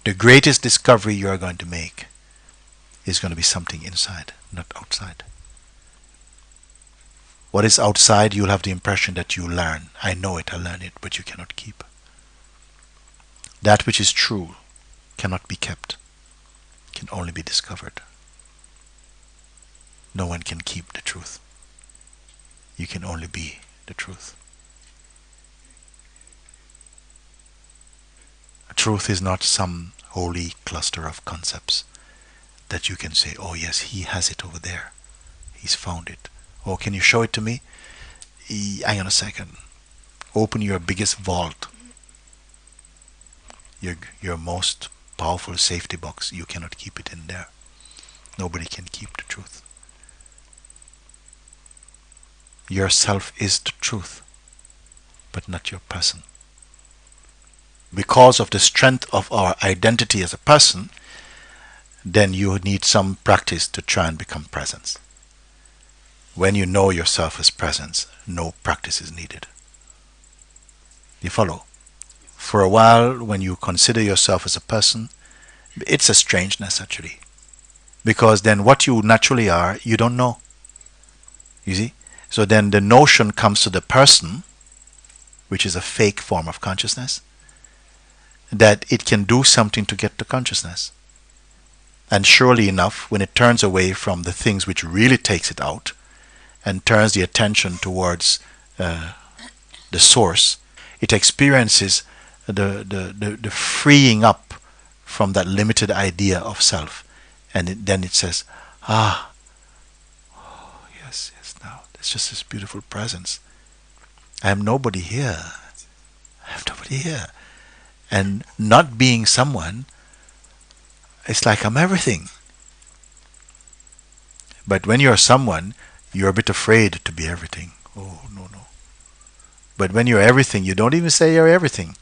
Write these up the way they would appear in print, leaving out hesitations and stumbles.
The greatest discovery you are going to make is going to be something inside, not outside. What is outside, you'll have the impression that you learn. I know it, I learn it, but you cannot keep. That which is true cannot be kept, can only be discovered. No one can keep the truth. You can only be the truth. Truth is not some holy cluster of concepts that you can say, oh yes, he has it over there. He's found it. Oh, can you show it to me? Hang on a second. Open your biggest vault. Your most powerful safety box. You cannot keep it in there. Nobody can keep the truth. Yourself is the truth, but not your person. Because of the strength of our identity as a person, then you need some practice to try and become presence. When you know yourself as presence, no practice is needed. You follow? For a while, when you consider yourself as a person, it's a strangeness actually. Because then what you naturally are, you don't know. You see? So then the notion comes to the person, which is a fake form of consciousness, that it can do something to get the consciousness. And surely enough, when it turns away from the things which really takes it out, and turns the attention towards the source, it experiences the freeing up from that limited idea of self. And then it says, oh, yes, now, it's just this beautiful presence. I am nobody here. I have nobody here. And not being someone, it's like I'm everything. But when you're someone, you're a bit afraid to be everything. Oh, no. But when you're everything, you don't even say you're everything.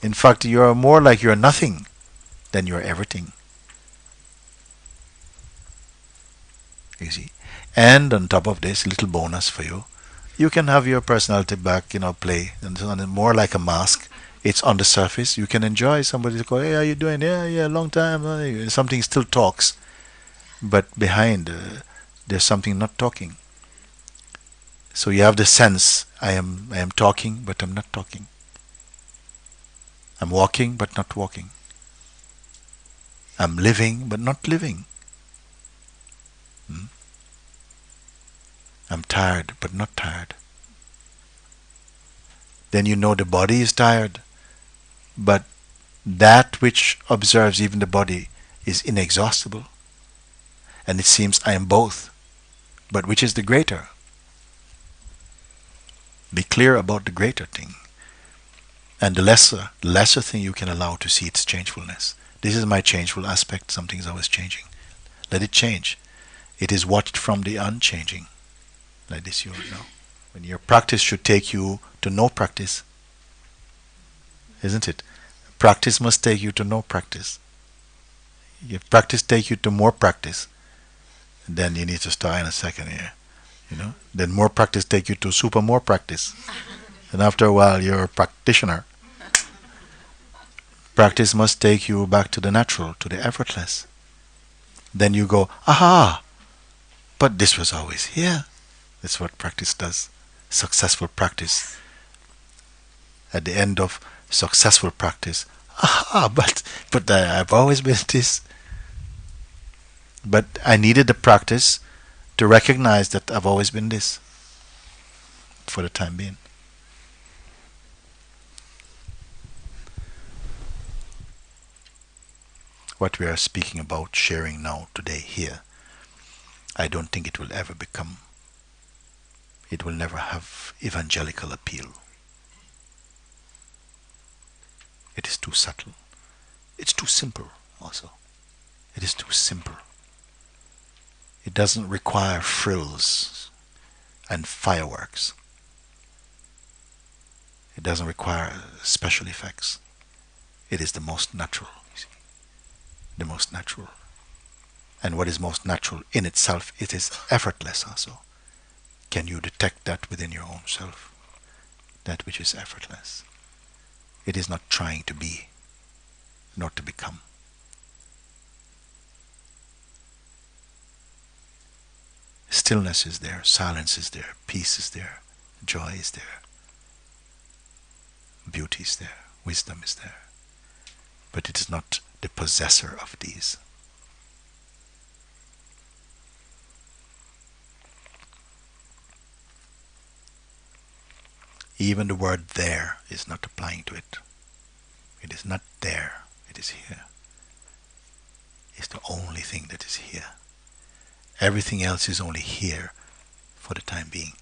In fact, you're more like you're nothing than you're everything. You see? And on top of this, little bonus for you, you can have your personality back, play, and so on, more like a mask. It's on the surface. You can enjoy somebody to go, hey, how you doing? Yeah, long time. Something still talks. But behind, there's something not talking. So you have the sense, I am talking, but I'm not talking. I'm walking, but not walking. I'm living, but not living. I'm tired, but not tired. Then you know the body is tired, but that which observes even the body is inexhaustible. And it seems I am both. But which is the greater? Be clear about the greater thing. And the lesser thing you can allow to see its changefulness. This is my changeful aspect. Something is always changing. Let it change. It is watched from the unchanging. Like this you know. When your practice should take you to no practice. Isn't it? Practice must take you to no practice. If practice take you to more practice, then you need to start in a second here. Then more practice take you to super more practice. And after a while you're a practitioner. Practice must take you back to the natural, to the effortless. Then you go, aha, but this was always here. That's what practice does. Successful practice. At the end of successful practice, aha, but I've always been this. But I needed the practice to recognize that I've always been this for the time being. What we are speaking about, sharing now, today, here, I don't think it will ever become, it will never have evangelical appeal. It is too subtle. It's too simple also. It is too simple. It doesn't require frills and fireworks. It doesn't require special effects. It is the most natural, you see. The most natural. And what is most natural in itself, it is effortless also. Can you detect that within your own self? That which is effortless. It is not trying to be. not to become. Stillness is there, silence is there, peace is there, joy is there, beauty is there, wisdom is there. But it is not the possessor of these. Even the word there is not applying to it. It is not there, it is here. It's the only thing that is here. Everything else is only here for the time being.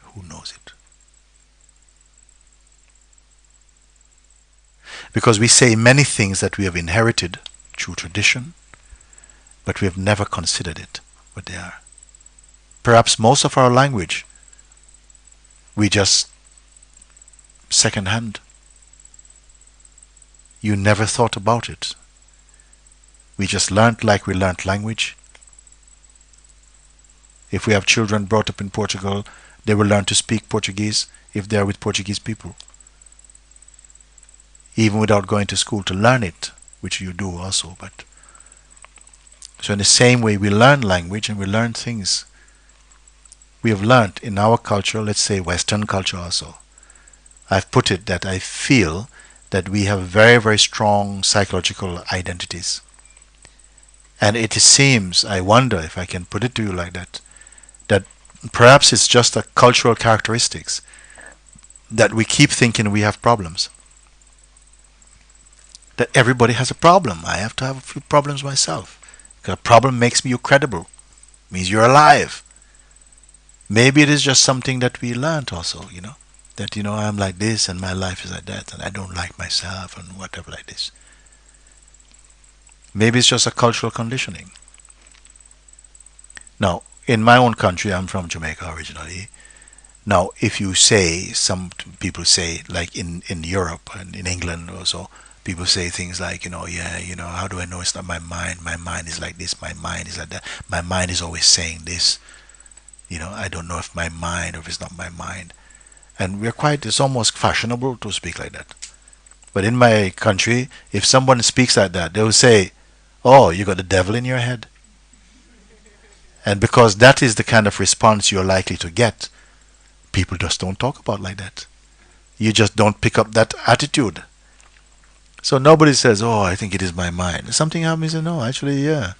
Who knows it? Because we say many things that we have inherited through tradition, but we have never considered it, what they are. Perhaps most of our language, we just second-hand. You never thought about it. We just learned like we learned language. If we have children brought up in Portugal, they will learn to speak Portuguese if they are with Portuguese people. Even without going to school to learn it, which you do also. But so in the same way we learn language and we learn things. We have learned in our culture, let's say Western culture also. I've put it that I feel that we have very, very strong psychological identities. And it seems, I wonder if I can put it to you like that, that perhaps it's just a cultural characteristics that we keep thinking we have problems. That everybody has a problem. I have to have a few problems myself. Because a problem makes you credible. Means you're alive. Maybe it is just something that we learned also, that I'm like this and my life is like that and I don't like myself and whatever like this. Maybe it's just a cultural conditioning. Now, in my own country, I'm from Jamaica originally. Now, if you say, some people say, like in Europe and in England also, people say things like, how do I know it's not my mind? My mind is like this, my mind is like that. My mind is always saying this. I don't know if my mind or if it's not my mind. And it's almost fashionable to speak like that. But in my country, if someone speaks like that, they will say, oh, you got the devil in your head. And because that is the kind of response you're likely to get, people just don't talk about like that. You just don't pick up that attitude. So nobody says, oh, I think it is my mind. Something happens and no, actually, yeah.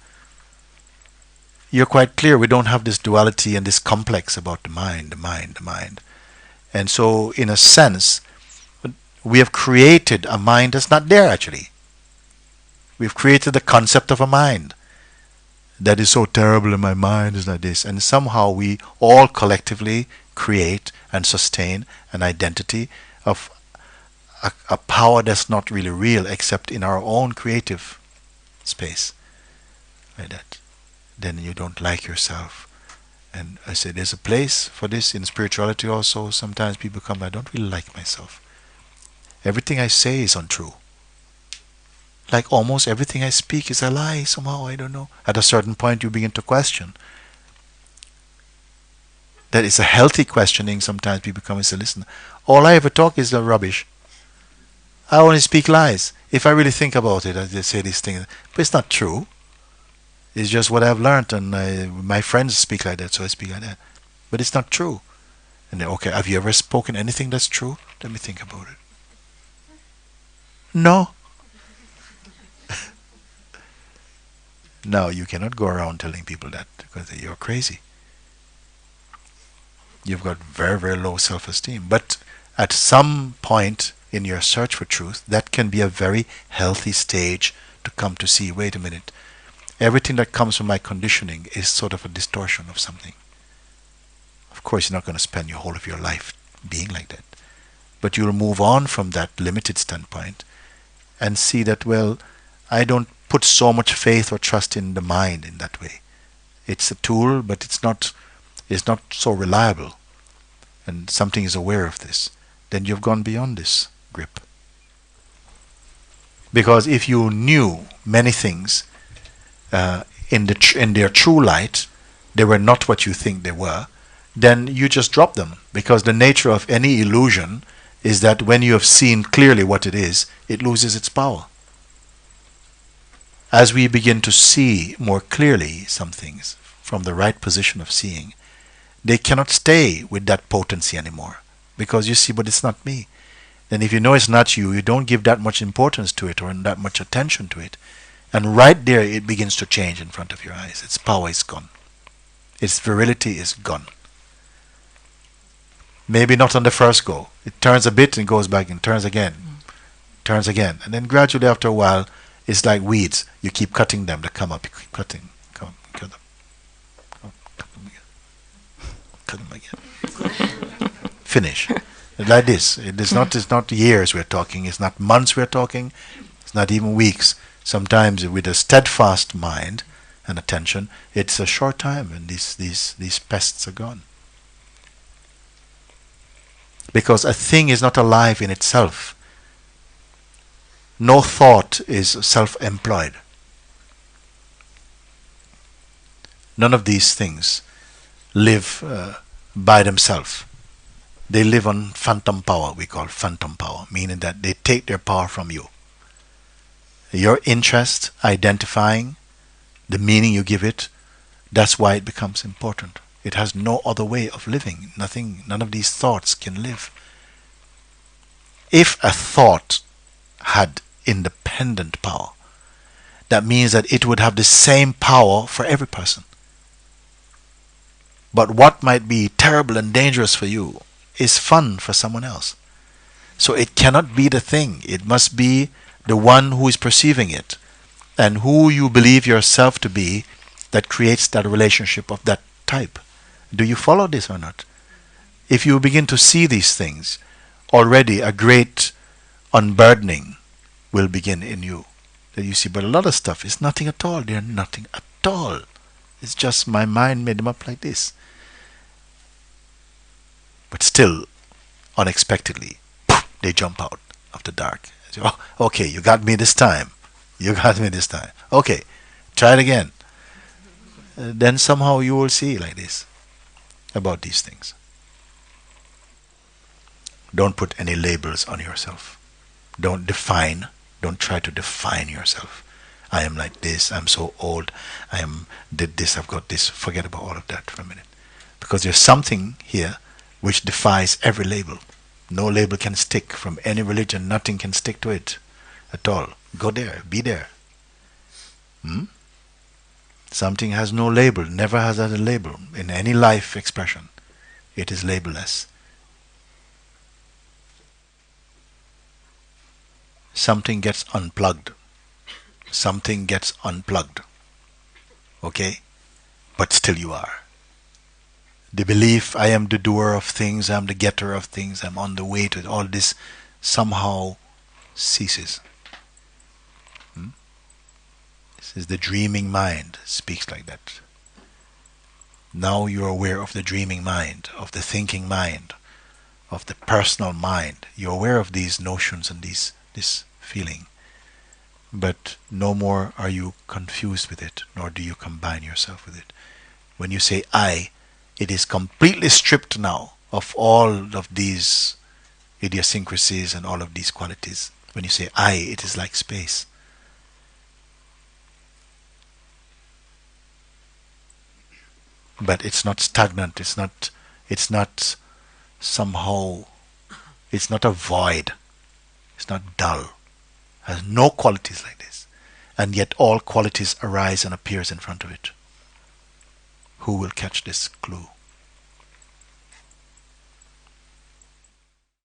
You're quite clear we don't have this duality and this complex about the mind. And so, in a sense, we have created a mind that's not there actually. We've created the concept of a mind. That is so terrible and my mind is like this. And somehow we all collectively create and sustain an identity of a power that's not really real except in our own creative space. Like that. Then you don't like yourself. And I said, there's a place for this in spirituality also. Sometimes people come, I don't really like myself. Everything I say is untrue. Like almost everything I speak is a lie somehow, I don't know. At a certain point you begin to question. That is a healthy questioning. Sometimes people come and say, listen, all I ever talk is the rubbish. I only speak lies. If I really think about it, I just say these things. But it's not true. It's just what I've learned, and my friends speak like that, so I speak like that. But it's not true. And then, okay, have you ever spoken anything that's true? Let me think about it. No. No, you cannot go around telling people that because you're crazy. You've got very, very low self-esteem. But at some point in your search for truth, that can be a very healthy stage to come to see, wait a minute, everything that comes from my conditioning is sort of a distortion of something. Of course, you're not going to spend your whole of your life being like that. But you'll move on from that limited standpoint and see that, well, I don't put so much faith or trust in the mind in that way. It's a tool, but it's not so reliable. And something is aware of this. Then you've gone beyond this grip. Because if you knew many things in their true light, they were not what you think they were, then you just drop them, because the nature of any illusion is that when you have seen clearly what it is, it loses its power. As we begin to see more clearly some things from the right position of seeing, they cannot stay with that potency anymore, because you see, but it's not me. Then if you know it's not you, you don't give that much importance to it or that much attention to it. And right there it begins to change in front of your eyes. Its power is gone. Its virility is gone. Maybe not on the first go. It turns a bit and goes back and turns again. Turns again. And then gradually after a while, it's like weeds. You keep cutting them. They come up. You keep cutting. Come, cut them. Come, cut them again. Cut them again. Finish. Like this. It's not years we're talking. It's not months we're talking. It's not even weeks. Sometimes with a steadfast mind and attention, it's a short time and these pests are gone. Because a thing is not alive in itself. No thought is self-employed. None of these things live by themselves. They live on phantom power, we call phantom power, meaning that they take their power from you. Your interest, identifying, the meaning you give it, that's why it becomes important. It has no other way of living. None of these thoughts can live. If a thought had independent power, that means that it would have the same power for every person. But what might be terrible and dangerous for you is fun for someone else. So it cannot be the thing. It must be the one who is perceiving it and who you believe yourself to be that creates that relationship of that type. Do you follow this or not? If you begin to see these things, already a great unburdening will begin in you. That you see, but a lot of stuff is nothing at all. They're nothing at all. It's just my mind made them up like this. But still, unexpectedly, they jump out of the dark. Oh, okay, you got me this time. You got me this time. Okay, try it again. Then somehow you will see like this about these things. Don't put any labels on yourself. Don't define. Don't try to define yourself. I am like this. I'm so old. Did this. I've got this. Forget about all of that for a minute. Because there's something here which defies every label. No label can stick from any religion. Nothing can stick to it at all. Go there. Be there. Something has no label. Never has had a label in any life expression. It is labelless. Something gets unplugged. Something gets unplugged. Okay? But still you are. The belief I am the doer of things, I'm the getter of things, I'm on the way to all this somehow ceases. This is the dreaming mind speaks like that. Now you're aware of the dreaming mind, of the thinking mind, of the personal mind. You're aware of these notions and this feeling. But no more are you confused with it, nor do you combine yourself with it. When you say I, it is completely stripped now of all of these idiosyncrasies and all of these qualities. When you say I, it is like space. But it's not stagnant. It's not somehow. It's not a void. It's not dull. It has no qualities like this, and yet all qualities arise and appears in front of it. Who will catch this clue?